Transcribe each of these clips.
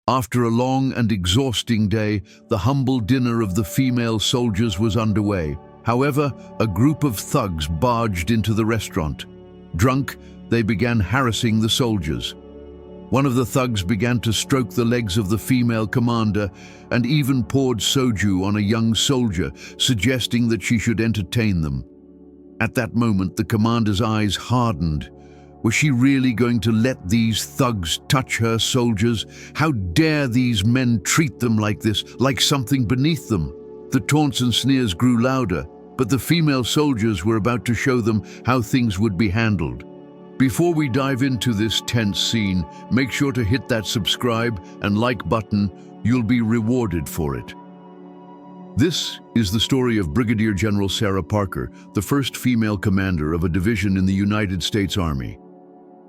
After a long and exhausting day, the humble dinner of the female soldiers was underway. However, a group of thugs barged into the restaurant. Drunk, they began harassing the soldiers. One of the thugs began to stroke the legs of the female commander and even poured soju on a young soldier, suggesting that she should entertain them. At that moment, the commander's eyes hardened. Was she really going to let these thugs touch her soldiers? How dare these men treat them like this, like something beneath them? The taunts and sneers grew louder, but the female soldiers were about to show them how things would be handled. Before we dive into this tense scene, make sure to hit that subscribe and like button. You'll be rewarded for it. This is the story of Brigadier General Sarah Parker, the first female commander of a division in the United States Army.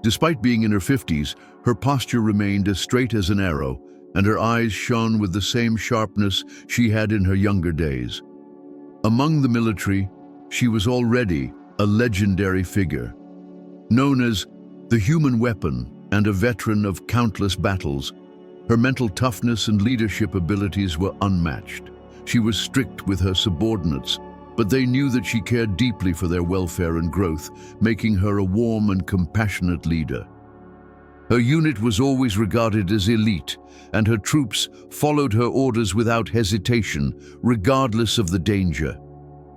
Despite being in her 50s, her posture remained as straight as an arrow, and her eyes shone with the same sharpness she had in her younger days. Among the military, she was already a legendary figure. Known as the human weapon and a veteran of countless battles, her mental toughness and leadership abilities were unmatched. She was strict with her subordinates, but they knew that she cared deeply for their welfare and growth, making her a warm and compassionate leader. Her unit was always regarded as elite, and her troops followed her orders without hesitation, regardless of the danger.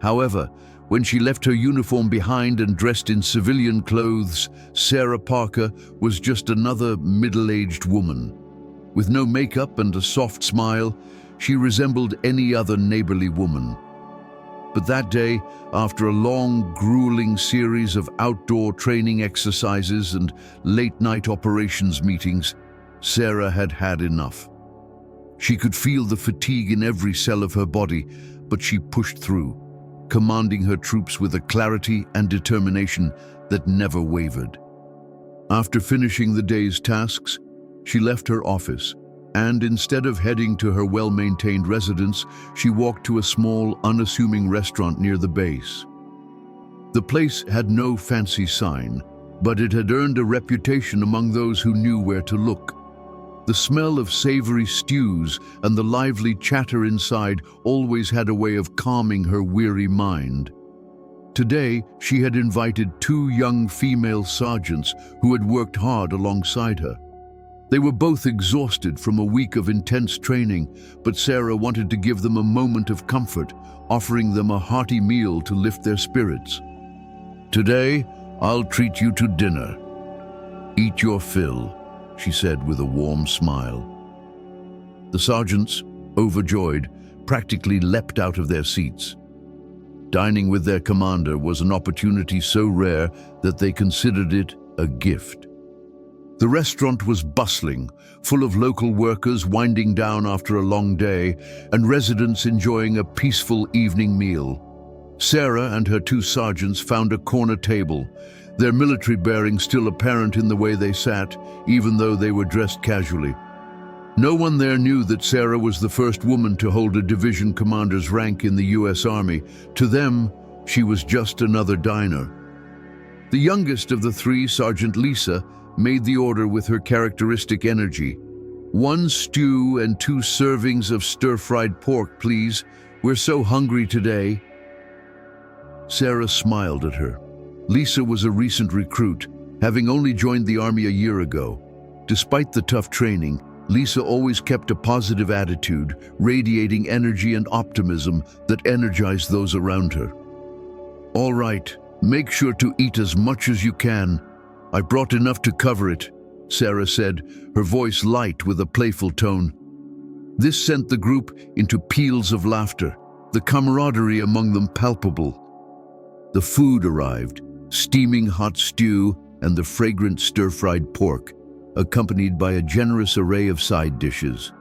However, when she left her uniform behind and dressed in civilian clothes, Sarah Parker was just another middle-aged woman. With no makeup and a soft smile, she resembled any other neighborly woman. But that day, after a long, grueling series of outdoor training exercises and late-night operations meetings, Sarah had had enough. She could feel the fatigue in every cell of her body, but she pushed through, commanding her troops with a clarity and determination that never wavered. After finishing the day's tasks, she left her office, and instead of heading to her well-maintained residence, she walked to a small, unassuming restaurant near the base. The place had no fancy sign, but it had earned a reputation among those who knew where to look. The smell of savory stews and the lively chatter inside always had a way of calming her weary mind. Today, she had invited two young female sergeants who had worked hard alongside her. They were both exhausted from a week of intense training, but Sarah wanted to give them a moment of comfort, offering them a hearty meal to lift their spirits. "Today, I'll treat you to dinner. Eat your fill," she said with a warm smile. The sergeants, overjoyed, practically leapt out of their seats. Dining with their commander was an opportunity so rare that they considered it a gift. The restaurant was bustling, full of local workers winding down after a long day and residents enjoying a peaceful evening meal. Sarah and her two sergeants found a corner table, their military bearing still apparent in the way they sat, even though they were dressed casually. No one there knew that Sarah was the first woman to hold a division commander's rank in the U.S. Army. To them, she was just another diner. The youngest of the three, Sergeant Lisa, made the order with her characteristic energy. "One stew and 2 servings of stir-fried pork, please. We're so hungry today." Sarah smiled at her. Lisa was a recent recruit, having only joined the Army a year ago. Despite the tough training, Lisa always kept a positive attitude, radiating energy and optimism that energized those around her. "All right, make sure to eat as much as you can. I brought enough to cover it," Sarah said, her voice light with a playful tone. This sent the group into peals of laughter, the camaraderie among them palpable. The food arrived, steaming hot stew and the fragrant stir-fried pork, accompanied by a generous array of side dishes.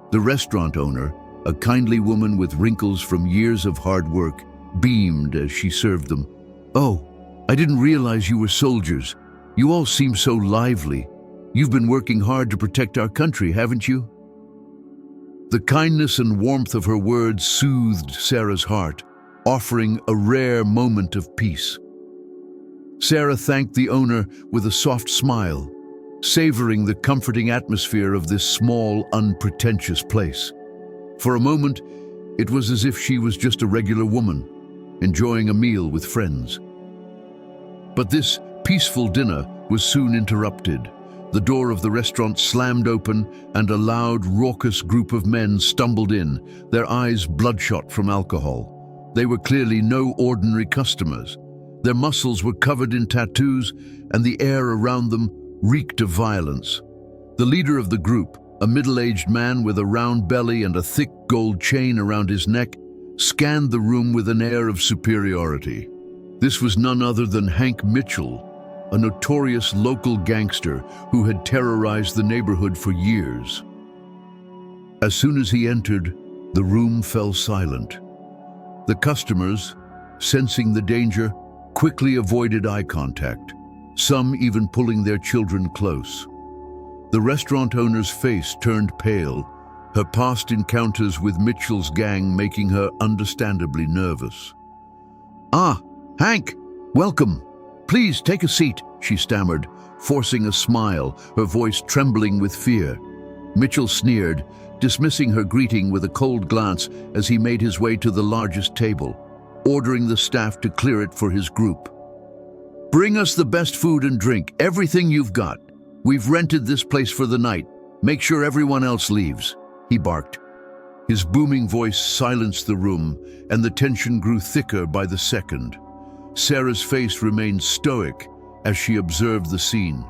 The restaurant owner, a kindly woman with wrinkles from years of hard work, beamed as she served them. "Oh, I didn't realize you were soldiers. You all seem so lively. You've been working hard to protect our country, haven't you?" The kindness and warmth of her words soothed Sarah's heart, offering a rare moment of peace. Sarah thanked the owner with a soft smile, savoring the comforting atmosphere of this small, unpretentious place. For a moment, it was as if she was just a regular woman, enjoying a meal with friends. But this peaceful dinner was soon interrupted. The door of the restaurant slammed open and a loud, raucous group of men stumbled in, their eyes bloodshot from alcohol. They were clearly no ordinary customers. Their muscles were covered in tattoos, and the air around them reeked of violence. The leader of the group, a middle-aged man with a round belly and a thick gold chain around his neck, scanned the room with an air of superiority. This was none other than Hank Mitchell, a notorious local gangster who had terrorized the neighborhood for years. As soon as he entered, the room fell silent. The customers, sensing the danger, quickly avoided eye contact, some even pulling their children close. The restaurant owner's face turned pale, her past encounters with Mitchell's gang making her understandably nervous. "Ah, Hank, welcome. Please take a seat," she stammered, forcing a smile, her voice trembling with fear. Mitchell sneered, dismissing her greeting with a cold glance as he made his way to the largest table, ordering the staff to clear it for his group. "Bring us the best food and drink, everything you've got. We've rented this place for the night. Make sure everyone else leaves," he barked. His booming voice silenced the room, and the tension grew thicker by the second. Sarah's face remained stoic as she observed the scene.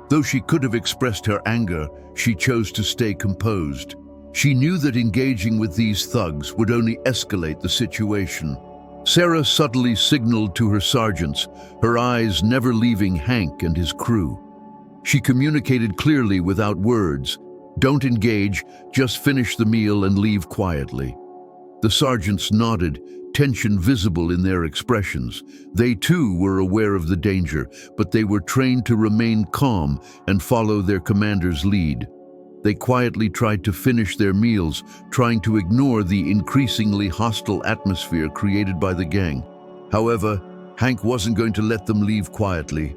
Though she could have expressed her anger, she chose to stay composed. She knew that engaging with these thugs would only escalate the situation. Sarah subtly signaled to her sergeants, her eyes never leaving Hank and his crew. She communicated clearly without words. "Don't engage, just finish the meal and leave quietly." The sergeants nodded, tension visible in their expressions. They too were aware of the danger, but they were trained to remain calm and follow their commander's lead. They quietly tried to finish their meals, trying to ignore the increasingly hostile atmosphere created by the gang. However, Hank wasn't going to let them leave quietly.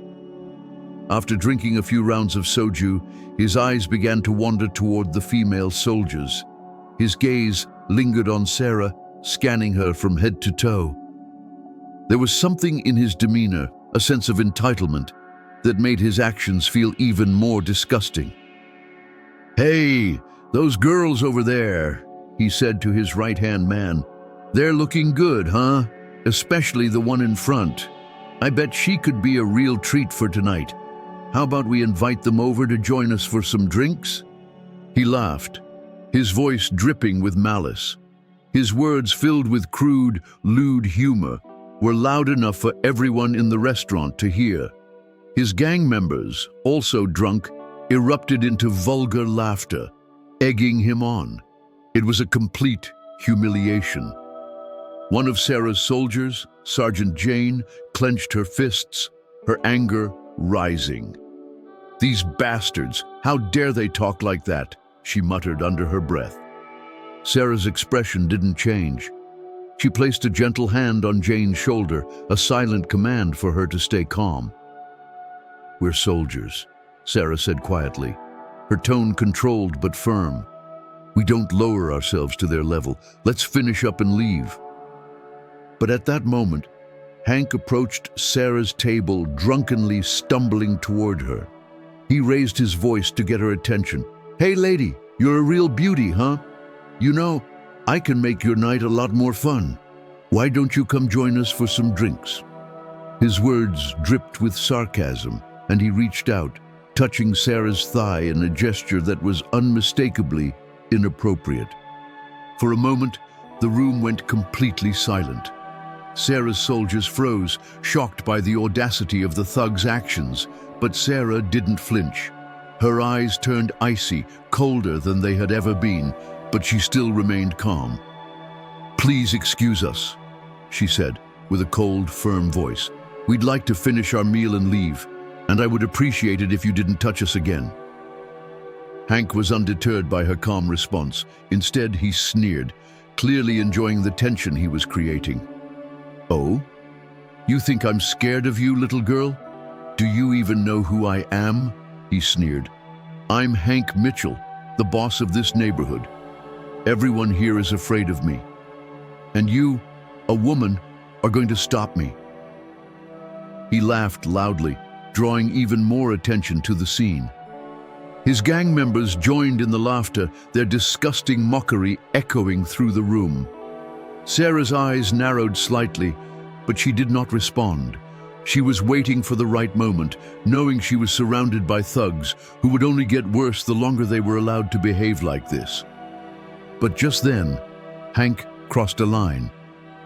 After drinking a few rounds of soju, his eyes began to wander toward the female soldiers. His gaze lingered on Sarah, scanning her from head to toe. There was something in his demeanor, a sense of entitlement, that made his actions feel even more disgusting. "Hey, those girls over there," he said to his right-hand man. "They're looking good, huh? Especially the one in front. I bet she could be a real treat for tonight. How about we invite them over to join us for some drinks?" He laughed, his voice dripping with malice. His words, filled with crude, lewd humor, were loud enough for everyone in the restaurant to hear. His gang members, also drunk, erupted into vulgar laughter, egging him on. It was a complete humiliation. One of Sarah's soldiers, Sergeant Jane, clenched her fists, her anger rising. "These bastards, how dare they talk like that?" she muttered under her breath. Sarah's expression didn't change. She placed a gentle hand on Jane's shoulder, a silent command for her to stay calm. "We're soldiers," Sarah said quietly, her tone controlled but firm. "We don't lower ourselves to their level. Let's finish up and leave." But at that moment, Hank approached Sarah's table, drunkenly stumbling toward her. He raised his voice to get her attention. "Hey lady, you're a real beauty, huh? You know, I can make your night a lot more fun. Why don't you come join us for some drinks?" His words dripped with sarcasm, and he reached out, touching Sarah's thigh in a gesture that was unmistakably inappropriate. For a moment, the room went completely silent. Sarah's soldiers froze, shocked by the audacity of the thug's actions, but Sarah didn't flinch. Her eyes turned icy, colder than they had ever been, but she still remained calm. "Please excuse us," she said, with a cold, firm voice. "We'd like to finish our meal and leave, and I would appreciate it if you didn't touch us again." Hank was undeterred by her calm response. Instead, he sneered, clearly enjoying the tension he was creating. "Oh? You think I'm scared of you, little girl? Do you even know who I am?" he sneered. "I'm Hank Mitchell, the boss of this neighborhood. Everyone here is afraid of me. And you, a woman, are going to stop me." He laughed loudly, drawing even more attention to the scene. His gang members joined in the laughter, their disgusting mockery echoing through the room. Sarah's eyes narrowed slightly, but she did not respond. She was waiting for the right moment, knowing she was surrounded by thugs who would only get worse the longer they were allowed to behave like this. But just then, Hank crossed a line.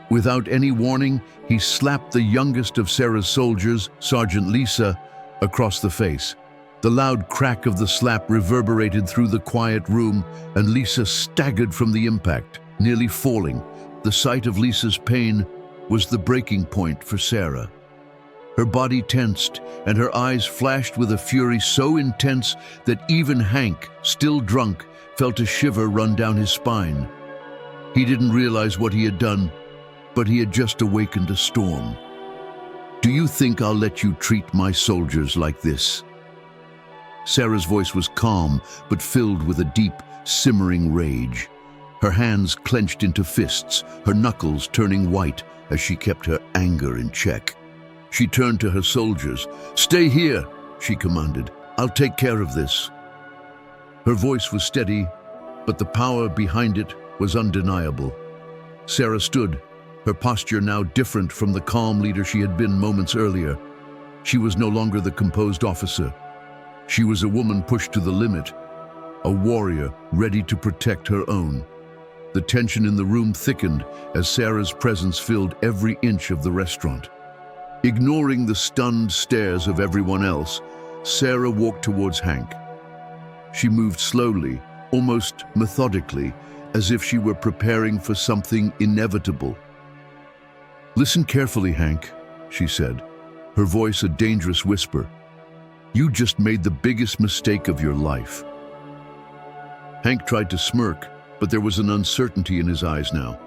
Without any warning, he slapped the youngest of Sarah's soldiers, Sergeant Lisa, across the face. The loud crack of the slap reverberated through the quiet room, and Lisa staggered from the impact, nearly falling. The sight of Lisa's pain was the breaking point for Sarah. Her body tensed, and her eyes flashed with a fury so intense that even Hank, still drunk, felt a shiver run down his spine. He didn't realize what he had done, but he had just awakened a storm. "Do you think I'll let you treat my soldiers like this?" Sarah's voice was calm, but filled with a deep, simmering rage. Her hands clenched into fists, her knuckles turning white as she kept her anger in check. She turned to her soldiers. "Stay here," she commanded. "I'll take care of this." Her voice was steady, but the power behind it was undeniable. Sarah stood, her posture now different from the calm leader she had been moments earlier. She was no longer the composed officer. She was a woman pushed to the limit, a warrior ready to protect her own. The tension in the room thickened as Sarah's presence filled every inch of the restaurant. Ignoring the stunned stares of everyone else, Sarah walked towards Hank. She moved slowly, almost methodically, as if she were preparing for something inevitable. "Listen carefully, Hank," she said, her voice a dangerous whisper. "You just made the biggest mistake of your life." Hank tried to smirk, but there was an uncertainty in his eyes now.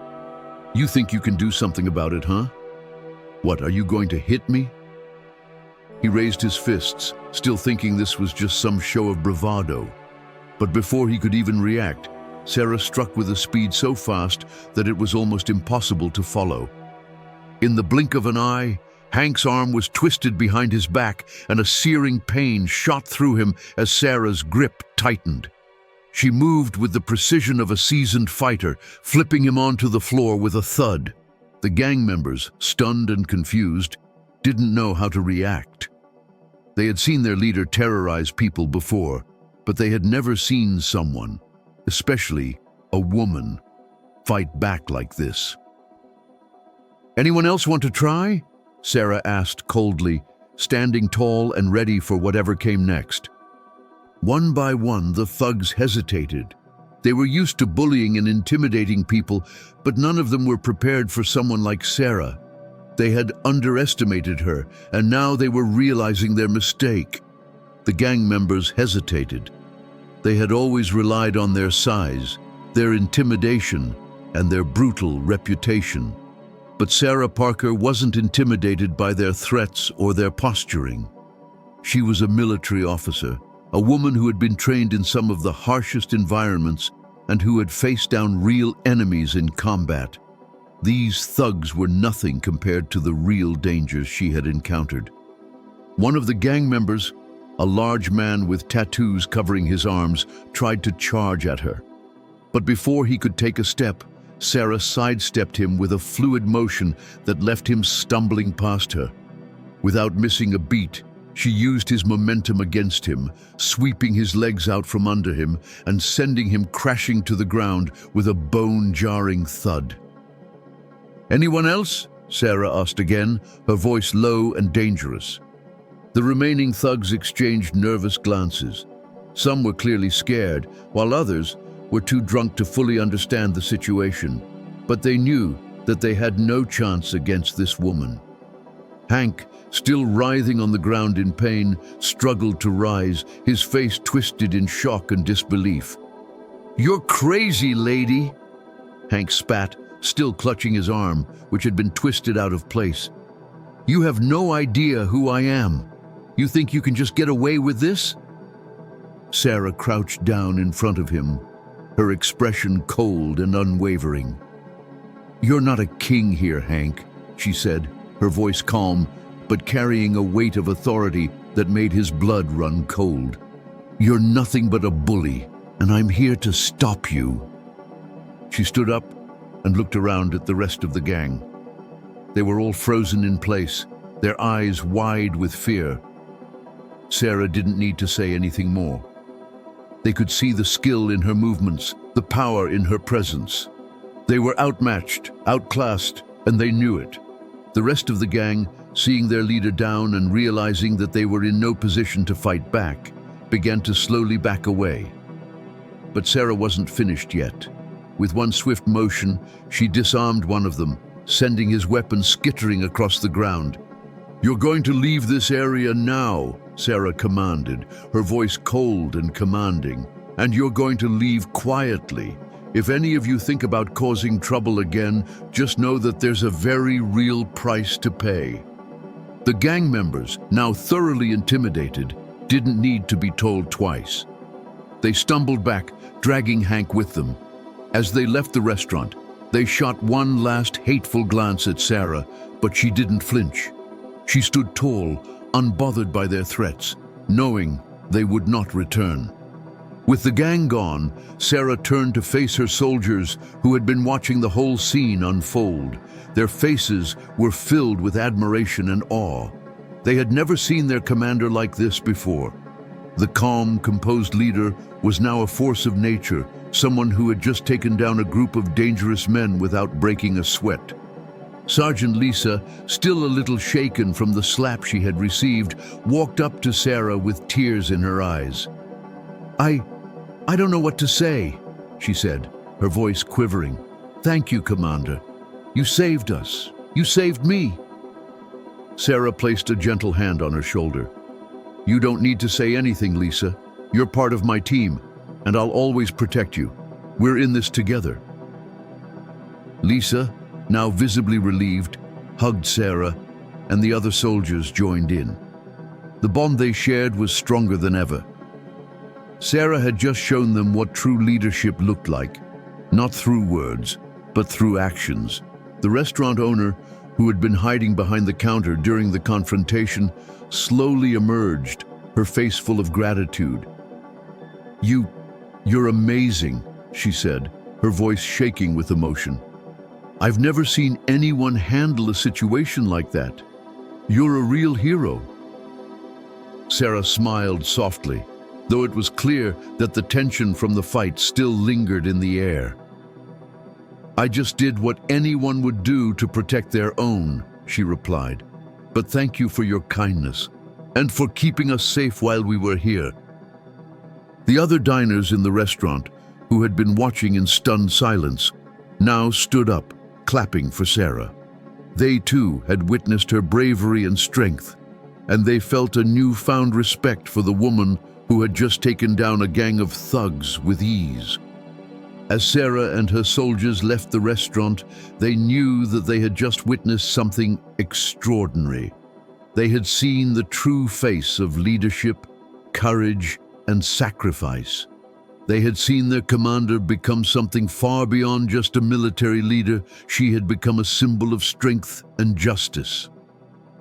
"You think you can do something about it, huh? What, are you going to hit me?" He raised his fists, still thinking this was just some show of bravado. But before he could even react, Sarah struck with a speed so fast that it was almost impossible to follow. In the blink of an eye, Hank's arm was twisted behind his back, and a searing pain shot through him as Sarah's grip tightened. She moved with the precision of a seasoned fighter, flipping him onto the floor with a thud. The gang members, stunned and confused, didn't know how to react. They had seen their leader terrorize people before, but they had never seen someone, especially a woman, fight back like this. "Anyone else want to try?" Sarah asked coldly, standing tall and ready for whatever came next. One by one, the thugs hesitated. They were used to bullying and intimidating people, but none of them were prepared for someone like Sarah. They had underestimated her, and now they were realizing their mistake. The gang members hesitated. They had always relied on their size, their intimidation, and their brutal reputation. But Sarah Parker wasn't intimidated by their threats or their posturing. She was a military officer, a woman who had been trained in some of the harshest environments and who had faced down real enemies in combat. These thugs were nothing compared to the real dangers she had encountered. One of the gang members, a large man with tattoos covering his arms, tried to charge at her. But before he could take a step, Sarah sidestepped him with a fluid motion that left him stumbling past her. Without missing a beat, she used his momentum against him, sweeping his legs out from under him and sending him crashing to the ground with a bone-jarring thud. "Anyone else?" Sarah asked again, her voice low and dangerous. The remaining thugs exchanged nervous glances. Some were clearly scared, while others were too drunk to fully understand the situation. But they knew that they had no chance against this woman. Hank, still writhing on the ground in pain, struggled to rise, his face twisted in shock and disbelief. "You're crazy, lady!" Hank spat, still clutching his arm, which had been twisted out of place. "You have no idea who I am. You think you can just get away with this?" Sarah crouched down in front of him, her expression cold and unwavering. "You're not a king here, Hank," she said, her voice calm, but carrying a weight of authority that made his blood run cold. "You're nothing but a bully, and I'm here to stop you." She stood up and looked around at the rest of the gang. They were all frozen in place, their eyes wide with fear. Sarah didn't need to say anything more. They could see the skill in her movements, the power in her presence. They were outmatched, outclassed, and they knew it. The rest of the gang, seeing their leader down and realizing that they were in no position to fight back, began to slowly back away. But Sarah wasn't finished yet. With one swift motion, she disarmed one of them, sending his weapon skittering across the ground. "You're going to leave this area now," Sarah commanded, her voice cold and commanding. "And you're going to leave quietly. If any of you think about causing trouble again, just know that there's a very real price to pay." The gang members, now thoroughly intimidated, didn't need to be told twice. They stumbled back, dragging Hank with them. As they left the restaurant, they shot one last hateful glance at Sarah, but she didn't flinch. She stood tall, unbothered by their threats, knowing they would not return. With the gang gone, Sarah turned to face her soldiers who had been watching the whole scene unfold. Their faces were filled with admiration and awe. They had never seen their commander like this before. The calm, composed leader was now a force of nature, someone who had just taken down a group of dangerous men without breaking a sweat. Sergeant Lisa, still a little shaken from the slap she had received, walked up to Sarah with tears in her eyes. I don't know what to say," she said, her voice quivering. "Thank you, Commander. You saved us. You saved me." Sarah placed a gentle hand on her shoulder. "You don't need to say anything, Lisa. You're part of my team, and I'll always protect you. We're in this together." Lisa, now visibly relieved, hugged Sarah, and the other soldiers joined in. The bond they shared was stronger than ever. Sarah had just shown them what true leadership looked like, not through words, but through actions. The restaurant owner, who had been hiding behind the counter during the confrontation, slowly emerged, her face full of gratitude. You're amazing," she said, her voice shaking with emotion. "I've never seen anyone handle a situation like that. You're a real hero." Sarah smiled softly, though it was clear that the tension from the fight still lingered in the air. "I just did what anyone would do to protect their own," she replied. "But thank you for your kindness, and for keeping us safe while we were here." The other diners in the restaurant, who had been watching in stunned silence, now stood up, clapping for Sarah. They too had witnessed her bravery and strength, and they felt a newfound respect for the woman who had just taken down a gang of thugs with ease. As Sarah and her soldiers left the restaurant, they knew that they had just witnessed something extraordinary. They had seen the true face of leadership, courage, and sacrifice. They had seen their commander become something far beyond just a military leader. She had become a symbol of strength and justice.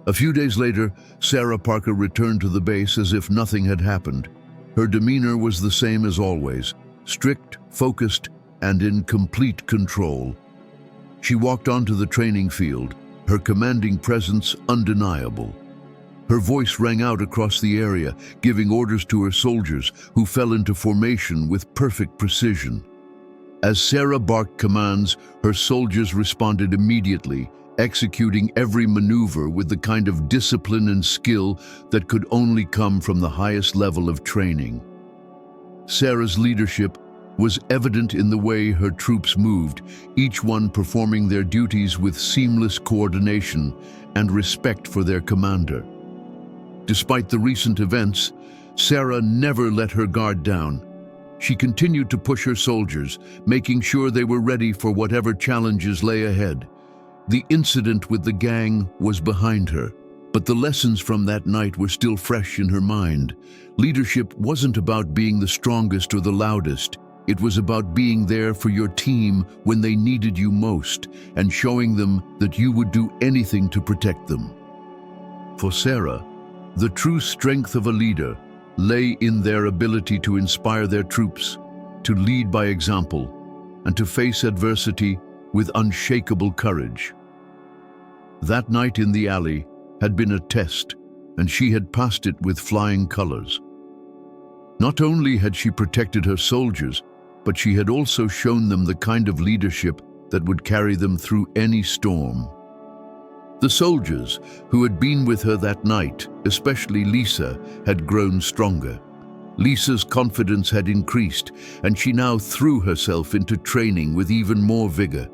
A few days later, Sarah Parker returned to the base as if nothing had happened. Her demeanor was the same as always, strict, focused, and in complete control. She walked onto the training field, her commanding presence undeniable. Her voice rang out across the area, giving orders to her soldiers, who fell into formation with perfect precision. As Sarah barked commands, her soldiers responded immediately, executing every maneuver with the kind of discipline and skill that could only come from the highest level of training. Sarah's leadership was evident in the way her troops moved, each one performing their duties with seamless coordination and respect for their commander. Despite the recent events, Sarah never let her guard down. She continued to push her soldiers, making sure they were ready for whatever challenges lay ahead. The incident with the gang was behind her, But the lessons from that night were still fresh in her mind. Leadership wasn't about being the strongest or the loudest. It was about being there for your team when they needed you most and showing them that you would do anything to protect them. For Sarah, the true strength of a leader lay in their ability to inspire their troops, to lead by example, and to face adversity with unshakable courage. That night in the alley had been a test, and she had passed it with flying colors. Not only had she protected her soldiers, but she had also shown them the kind of leadership that would carry them through any storm. The soldiers who had been with her that night, especially Lisa, had grown stronger. Lisa's confidence had increased, and she now threw herself into training with even more vigor.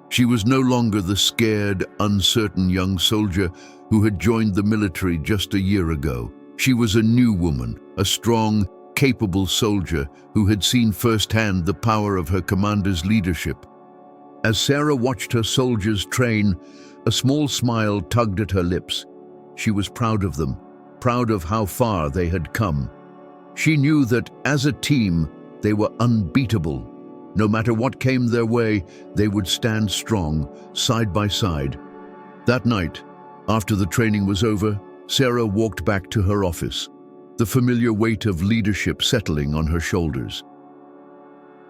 She was no longer the scared, uncertain young soldier who had joined the military just a year ago. She was a new woman, a strong, capable soldier who had seen firsthand the power of her commander's leadership. As Sarah watched her soldiers train, a small smile tugged at her lips. She was proud of them, proud of how far they had come. She knew that, as a team, they were unbeatable. No matter what came their way, they would stand strong, side by side. That night, after the training was over, Sarah walked back to her office, the familiar weight of leadership settling on her shoulders.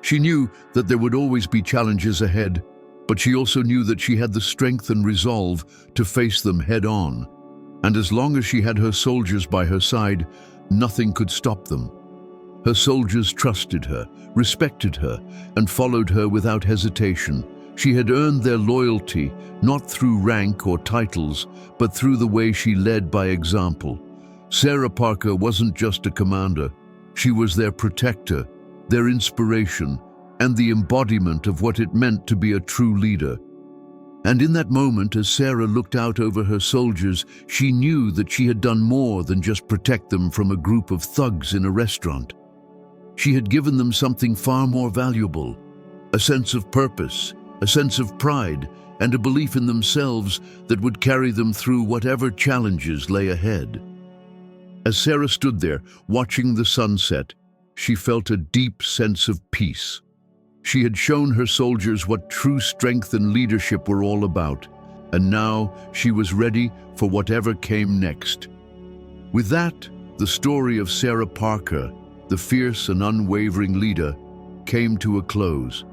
She knew that there would always be challenges ahead, but she also knew that she had the strength and resolve to face them head-on. And as long as she had her soldiers by her side, nothing could stop them. Her soldiers trusted her, respected her, and followed her without hesitation. She had earned their loyalty, not through rank or titles, but through the way she led by example. Sarah Parker wasn't just a commander. She was their protector, their inspiration, and the embodiment of what it meant to be a true leader. And in that moment, as Sarah looked out over her soldiers, she knew that she had done more than just protect them from a group of thugs in a restaurant. She had given them something far more valuable, a sense of purpose, a sense of pride, and a belief in themselves that would carry them through whatever challenges lay ahead. As Sarah stood there, watching the sunset, she felt a deep sense of peace. She had shown her soldiers what true strength and leadership were all about, and now she was ready for whatever came next. With that, the story of Sarah Parker, the fierce and unwavering leader, came to a close.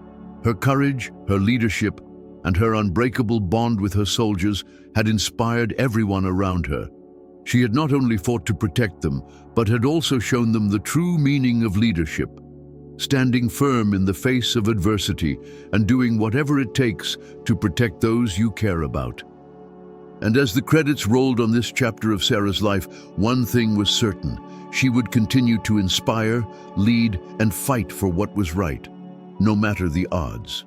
Her courage, her leadership, and her unbreakable bond with her soldiers had inspired everyone around her. She had not only fought to protect them, but had also shown them the true meaning of leadership, standing firm in the face of adversity and doing whatever it takes to protect those you care about. And as the credits rolled on this chapter of Sarah's life, one thing was certain: she would continue to inspire, lead, and fight for what was right, no matter the odds.